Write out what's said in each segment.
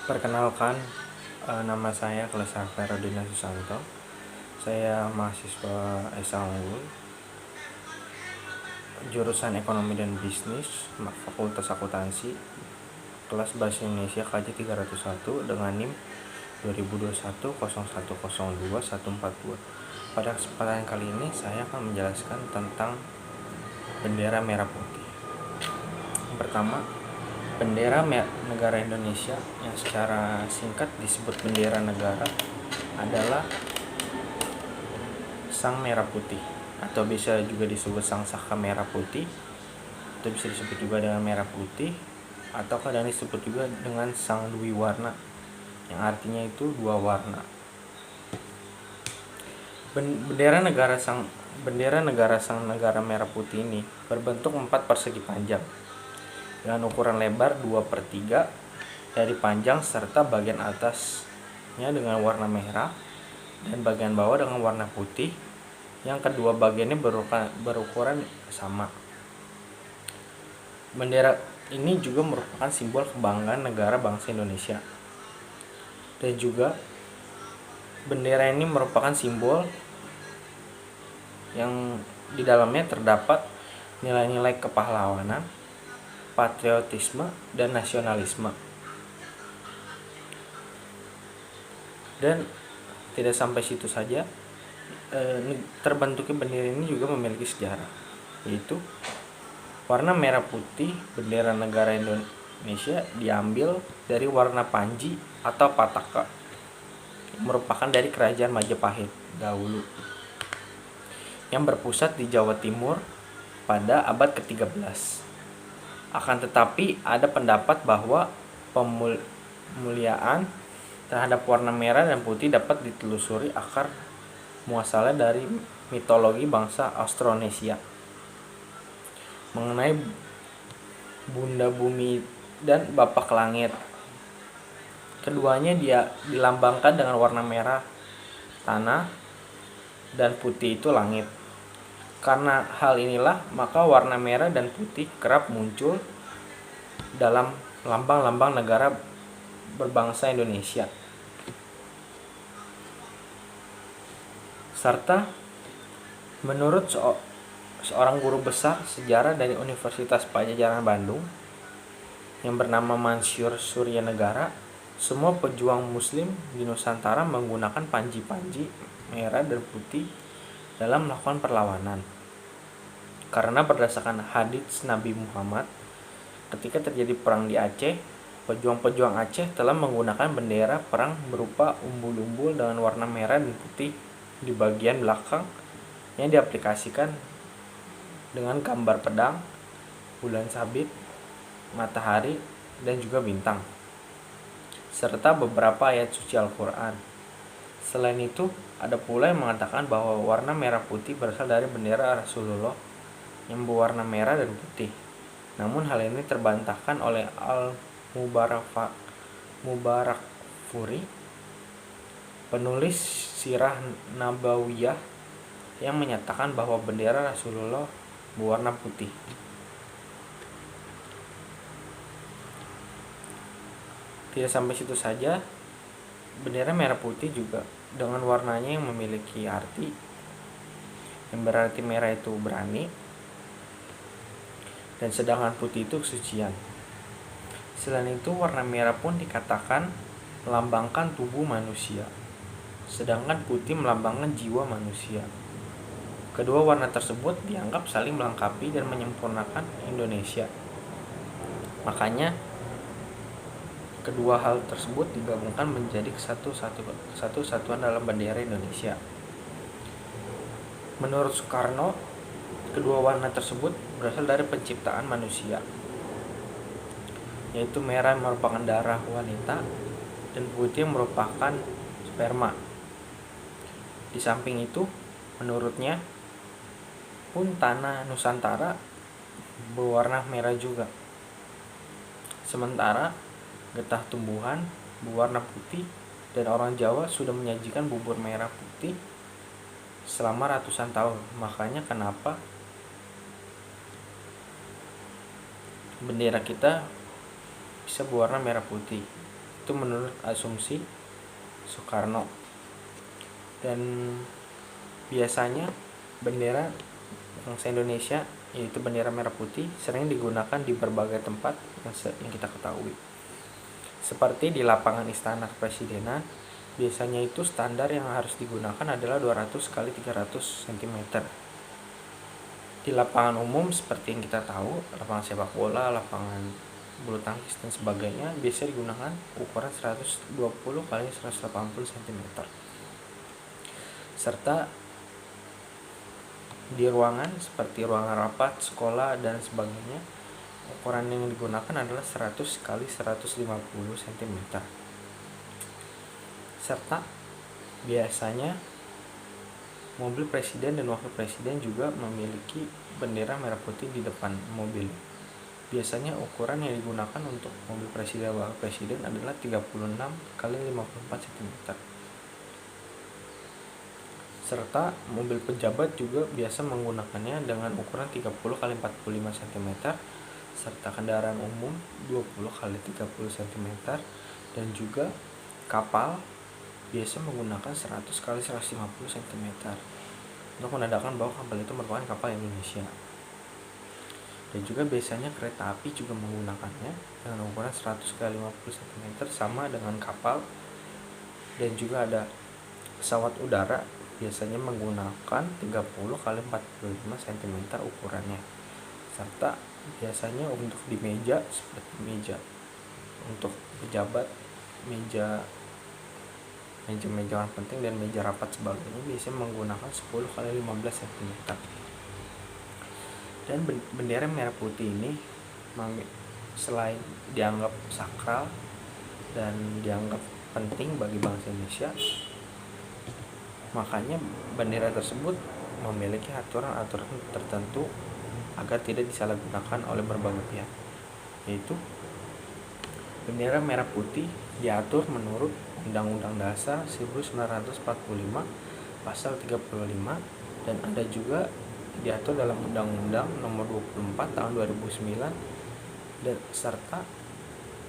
Perkenalkan, nama saya Klesar Ferodina Susanto. Saya mahasiswa S.A. Unggul, jurusan Ekonomi dan Bisnis, Fakultas Akuntansi, kelas Bahasa Indonesia KJ 301 dengan NIM 2021 0102 142. Pada kesempatan kali ini saya akan menjelaskan tentang bendera merah putih. Yang pertama, bendera negara Indonesia yang secara singkat disebut bendera negara adalah Sang Merah Putih, atau bisa juga disebut Sang Saka Merah Putih, atau bisa disebut juga dengan Merah Putih, atau kadang disebut juga dengan Sang Dwi Warna, yang artinya itu dua warna. Bendera negara Sang Negara Merah Putih ini berbentuk 4 persegi panjang dengan ukuran lebar 2/3 dari panjang, serta bagian atasnya dengan warna merah dan bagian bawah dengan warna putih, yang kedua bagiannya berukuran sama. Bendera ini juga merupakan simbol kebanggaan negara bangsa Indonesia, dan juga bendera ini merupakan simbol yang di dalamnya terdapat nilai-nilai kepahlawanan, patriotisme, dan nasionalisme. Dan tidak sampai situ saja, terbentuknya bendera ini juga memiliki sejarah, yaitu warna merah putih bendera negara Indonesia diambil dari warna panji atau pataka, yang merupakan dari kerajaan Majapahit dahulu, yang berpusat di Jawa Timur pada abad ke-13. Akan tetapi ada pendapat bahwa pemuliaan terhadap warna merah dan putih dapat ditelusuri akar muasalnya dari mitologi bangsa Austronesia mengenai Bunda Bumi dan Bapak Langit. Keduanya dia dilambangkan dengan warna merah tanah dan putih itu langit. Karena hal inilah maka warna merah dan putih kerap muncul dalam lambang-lambang negara berbangsa Indonesia. Serta menurut seorang guru besar sejarah dari Universitas Padjadjaran Bandung yang bernama Mansyur Surya Negara, semua pejuang muslim di Nusantara menggunakan panji-panji merah dan putih dalam melakukan perlawanan. Karena berdasarkan hadits Nabi Muhammad, ketika terjadi perang di Aceh, pejuang-pejuang Aceh telah menggunakan bendera perang berupa umbul-umbul dengan warna merah dan putih di bagian belakang, yang diaplikasikan dengan gambar pedang, bulan sabit, matahari, dan juga bintang, serta beberapa ayat suci Al-Quran. Selain itu, ada pula yang mengatakan bahwa warna merah putih berasal dari bendera Rasulullah yang berwarna merah dan putih. Namun hal ini terbantahkan oleh Al-Mubarakfuri, penulis Sirah Nabawiyah, yang menyatakan bahwa bendera Rasulullah berwarna putih. Tidak sampai situ saja, bendera merah putih juga dengan warnanya yang memiliki arti, yang berarti merah itu berani, dan sedangkan putih itu kesucian. Selain itu, warna merah pun dikatakan melambangkan tubuh manusia, sedangkan putih melambangkan jiwa manusia. Kedua warna tersebut dianggap saling melengkapi dan menyempurnakan Indonesia. Makanya kedua hal tersebut digabungkan menjadi satu satuan dalam bendera Indonesia. Menurut Soekarno, kedua warna tersebut berasal dari penciptaan manusia, yaitu merah merupakan darah wanita dan putih merupakan sperma. Di samping itu, menurutnya pun tanah Nusantara berwarna merah juga, sementara getah tumbuhan berwarna putih, dan orang Jawa sudah menyajikan bubur merah putih selama ratusan tahun. Makanya kenapa bendera kita bisa berwarna merah putih. itu menurut asumsi Soekarno. Dan biasanya bendera bangsa Indonesia, yaitu bendera merah putih, sering digunakan di berbagai tempat yang kita ketahui. Seperti di lapangan Istana Kepresidenan, biasanya itu standar yang harus digunakan adalah 200 kali 300 cm. Di lapangan umum seperti yang kita tahu, lapangan sepak bola, lapangan bulu tangkis dan sebagainya, biasa digunakan ukuran 120 kali 180 cm. Serta di ruangan seperti ruangan rapat, sekolah dan sebagainya, ukuran yang digunakan adalah 100 kali 150 cm. Serta biasanya mobil presiden dan wakil presiden juga memiliki bendera merah putih di depan mobil. Biasanya ukuran yang digunakan untuk mobil presiden dan wakil presiden adalah 36 kali 54 cm. Serta mobil pejabat juga biasa menggunakannya dengan ukuran 30 kali 45 cm, serta kendaraan umum 20 kali 30 cm, dan juga kapal biasa menggunakan 100 kali 150 cm untuk menandakan bahwa kapal itu merupakan kapal Indonesia. Dan juga biasanya kereta api juga menggunakannya dengan ukuran 100 kali 50 cm sama dengan kapal. Dan juga ada pesawat udara biasanya menggunakan 30 kali 45 cm ukurannya. Serta biasanya untuk di meja seperti meja untuk pejabat, meja orang penting dan meja rapat sebagainya biasanya menggunakan 10 kali 15 cm. Dan bendera merah putih ini selain dianggap sakral dan dianggap penting bagi bangsa Indonesia, makanya bendera tersebut memiliki aturan-aturan tertentu agar tidak disalahgunakan oleh berbagai pihak. Yaitu bendera merah putih diatur menurut Undang-Undang Dasar 1945 pasal 35, dan ada juga diatur dalam Undang-Undang Nomor 24 tahun 2009, dan serta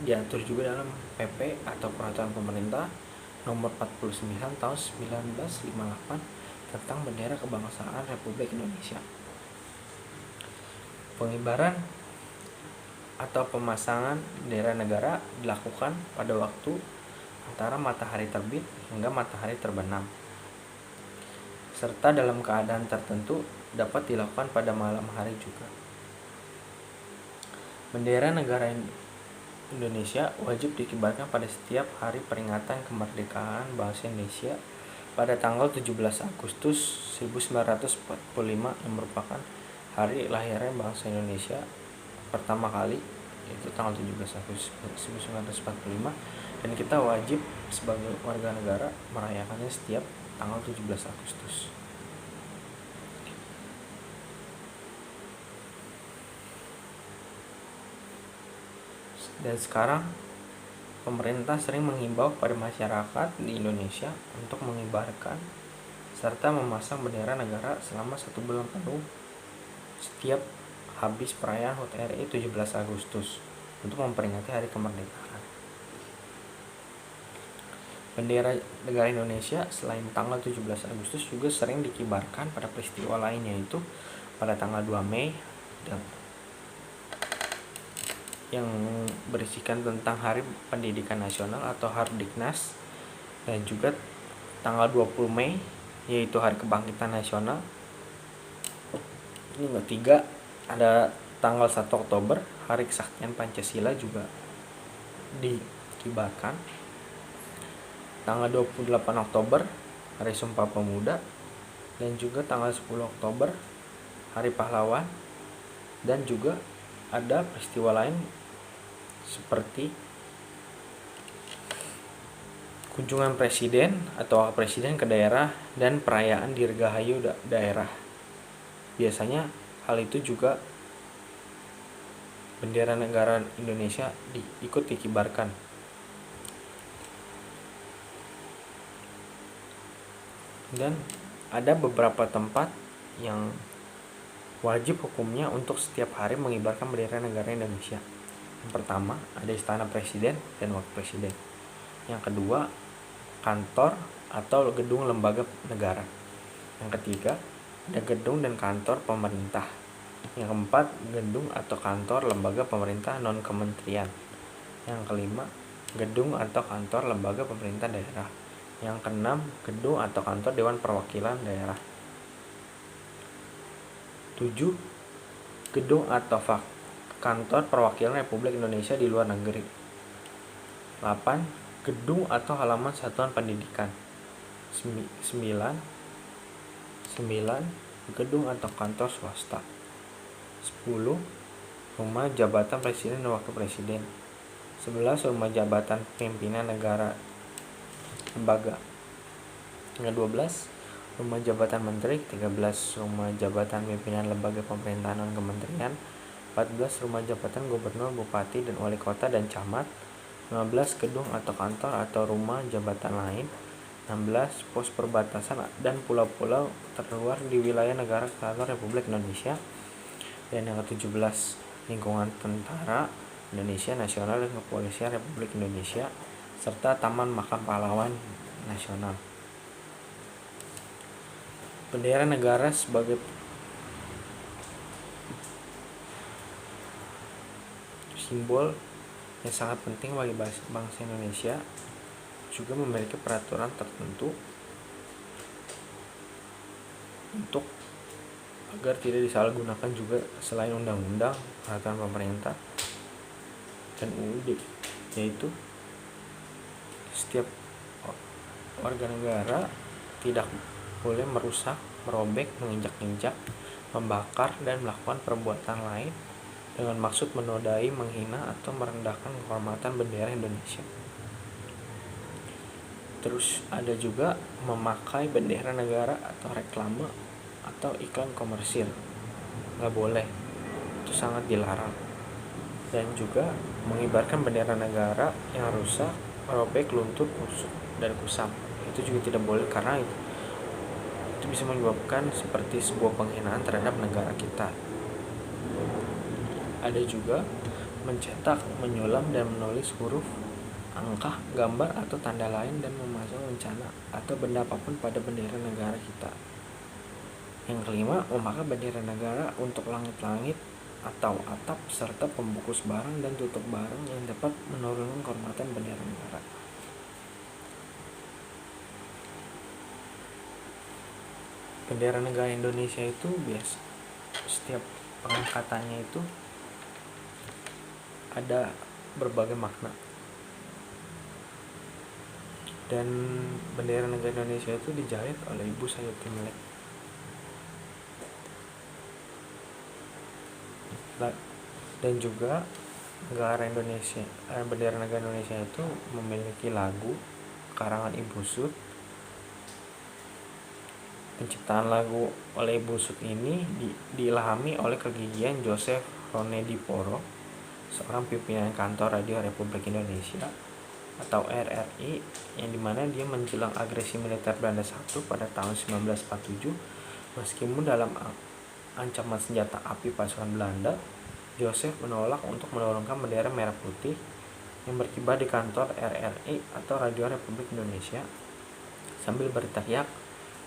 diatur juga dalam PP atau Peraturan Pemerintah Nomor 49 tahun 1958 tentang bendera kebangsaan Republik Indonesia. Pengibaran atau pemasangan bendera negara dilakukan pada waktu antara matahari terbit hingga matahari terbenam, serta dalam keadaan tertentu dapat dilakukan pada malam hari juga. Bendera negara Indonesia wajib dikibarkan pada setiap hari peringatan kemerdekaan bangsa Indonesia pada tanggal 17 Agustus 1945 yang merupakan hari lahirnya bangsa Indonesia pertama kali, yaitu tanggal 17 Agustus 1945, dan kita wajib sebagai warga negara merayakannya setiap tanggal 17 Agustus. Dan sekarang pemerintah sering menghimbau kepada masyarakat di Indonesia untuk mengibarkan serta memasang bendera negara selama 1 bulan penuh setiap habis perayaan HUT RI 17 Agustus untuk memperingati hari kemerdekaan. Bendera negara Indonesia selain tanggal 17 Agustus juga sering dikibarkan pada peristiwa lain, yaitu pada tanggal 2 Mei yang berisikan tentang Hari Pendidikan Nasional atau Hardiknas, dan juga tanggal 20 Mei yaitu Hari Kebangkitan Nasional. Ini ketiga, ada tanggal 1 Oktober Hari Kesaktian Pancasila juga dikibarkan. Tanggal 28 Oktober Hari Sumpah Pemuda, dan juga tanggal 10 Oktober Hari Pahlawan. Dan juga ada peristiwa lain seperti kunjungan presiden atau wakil presiden ke daerah dan perayaan dirgahayu daerah. Biasanya hal itu juga bendera negara Indonesia ikut dikibarkan. Dan ada beberapa tempat yang wajib hukumnya untuk setiap hari mengibarkan bendera negara Indonesia. Yang pertama, ada Istana Presiden dan Wakil Presiden. Yang kedua, kantor atau gedung lembaga negara. Yang ketiga, ada gedung dan kantor pemerintah. Yang keempat, gedung atau kantor lembaga pemerintah non-kementerian. Yang kelima, gedung atau kantor lembaga pemerintah daerah. Yang keenam, gedung atau kantor Dewan Perwakilan Daerah. 7. Gedung atau kantor perwakilan Republik Indonesia di luar negeri. 8. Gedung atau halaman satuan pendidikan. 9. Gedung atau kantor swasta. 10. Rumah jabatan presiden dan wakil presiden. 11. Rumah jabatan pimpinan negara lembaga. Yang 12. Rumah jabatan menteri. 13. Rumah jabatan pimpinan lembaga pemerintahan non kementerian. 14. Rumah jabatan gubernur, bupati, dan wali kota dan camat. 15. Gedung atau kantor atau rumah jabatan lain. 16. Pos perbatasan dan pulau-pulau terluar di wilayah negara kesatuan Republik Indonesia. Dan yang ke-17, lingkungan tentara Indonesia Nasional dan Kepolisian Republik Indonesia serta Taman Makam Pahlawan Nasional. Bendera negara sebagai simbol yang sangat penting bagi bangsa Indonesia juga memiliki peraturan tertentu untuk agar tidak disalahgunakan juga selain undang-undang, peraturan pemerintah, dan UUD, yaitu setiap warga negara tidak boleh merusak, merobek, menginjak-injak, membakar, dan melakukan perbuatan lain dengan maksud menodai, menghina, atau merendahkan kehormatan bendera Indonesia. Terus ada juga memakai bendera negara atau reklame atau iklan komersil, nggak boleh, itu sangat dilarang. Dan juga mengibarkan bendera negara yang rusak, merobek, luntur, kusut, dan kusam, itu juga tidak boleh karena itu bisa menyebabkan seperti sebuah penghinaan terhadap negara kita. Ada juga mencetak, menyulam, dan menulis huruf, angka, gambar, atau tanda lain dan memasang rencana atau benda apapun pada bendera negara kita. Yang kelima, memakai bendera negara untuk langit-langit atau atap serta pembungkus barang dan tutup barang yang dapat menurunkan kehormatan bendera negara. Bendera negara Indonesia itu biasa setiap pengangkatannya itu ada berbagai makna. Dan bendera negara Indonesia itu dijahit oleh Ibu Sayuti Melek. Dan juga bendera negara Indonesia itu memiliki lagu karangan Ibu Sud. Penciptaan lagu oleh Ibu Sud ini diilhami oleh kegigihan Joseph Ronediporo, seorang pimpinan kantor Radio Republik Indonesia atau RRI, yang dimana dia menjelang agresi militer Belanda I pada tahun 1947. Meskipun dalam ancaman senjata api pasukan Belanda, Joseph menolak untuk menurunkan bendera merah putih yang berkibar di kantor RRI atau Radio Republik Indonesia sambil berteriak,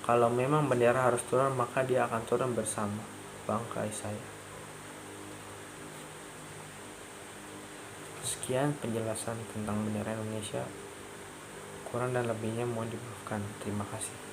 kalau memang bendera harus turun maka dia akan turun bersama bangkai saya. Sekian penjelasan tentang bendera Indonesia. Kurang dan lebihnya mohon dimaafkan. Terima kasih.